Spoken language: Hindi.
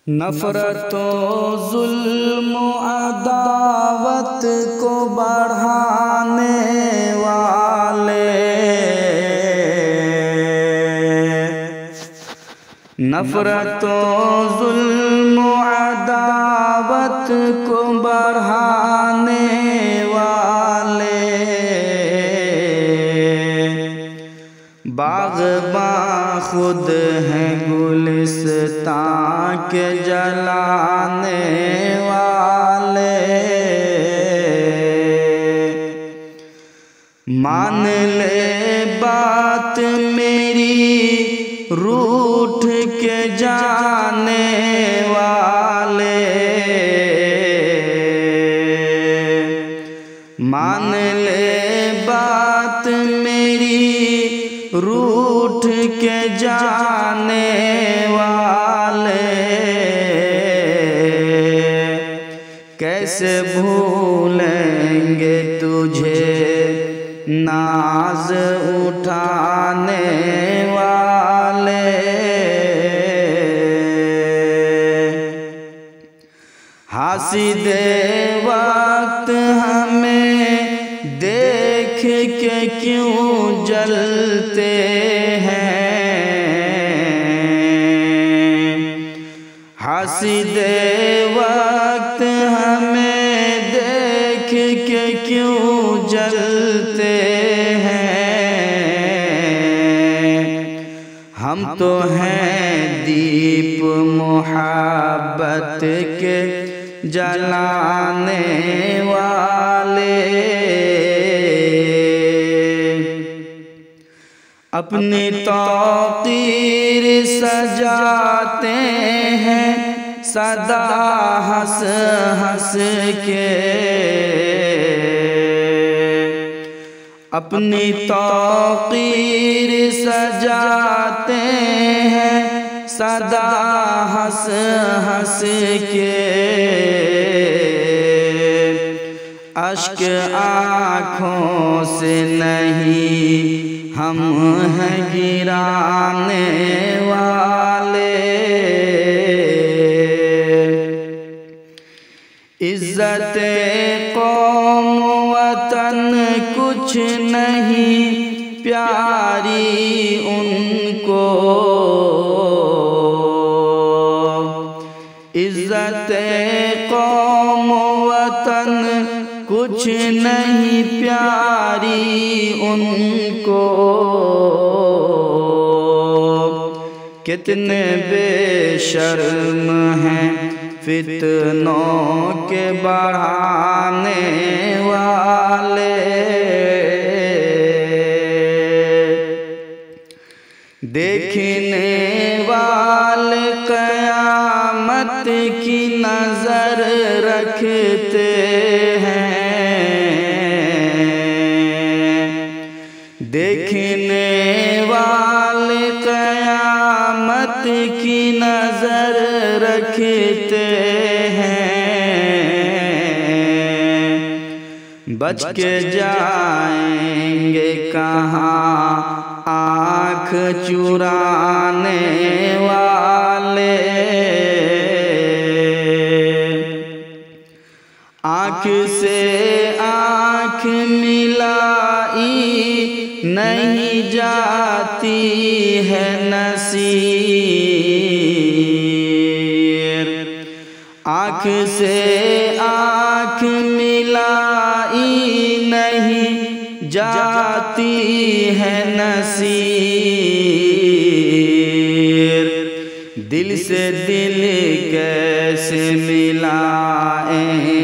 नफरतों जुल्म अदावत को बढ़ाने वाले, नफरतों जुल्म अदावत को बढ़ाने वाले, बाग़बां खुद हैं गुलिस्तां के जलाने वाले। मान ले बात मेरी रूठ के जाने वाले, मान ले बात मेरी रूठ के जाने वाले। कैसे भूलेंगे तुझे नाज उठाने वाले। हासिदे वक्त हमें देख के क्यों जलते हैं, हासिदे वक्त हमें देख के क्यों जलते हैं। हम तो हैं दीप मोहब्बत के जलाने वाले। अपनी तौकीर सजाते हैं सदा हंस हंस के, अपनी तौकीर सजाते हैं सदा हंस हंस के। अश्क आँखों से नहीं हम हैं गिराने वाले। इज्जत कौम वतन कुछ नहीं प्यारी उनको, इज्जत कौम वतन कुछ नहीं प्यारी उनको। कितने बेशर्म हैं फितनों के बढ़ाने वाले। देखने वाले क़यामत की नजर रखते हैं, देखने वाले क़यामत की नजर रखते हैं। बच के जाएंगे कहाँ आँख चुराने वाले। आँख से आँख मिलाई नहीं जाती है नसीर, आँख से आँख मिलाई नहीं जाती है नसीर। दिल से दिल कैसे मिलाएं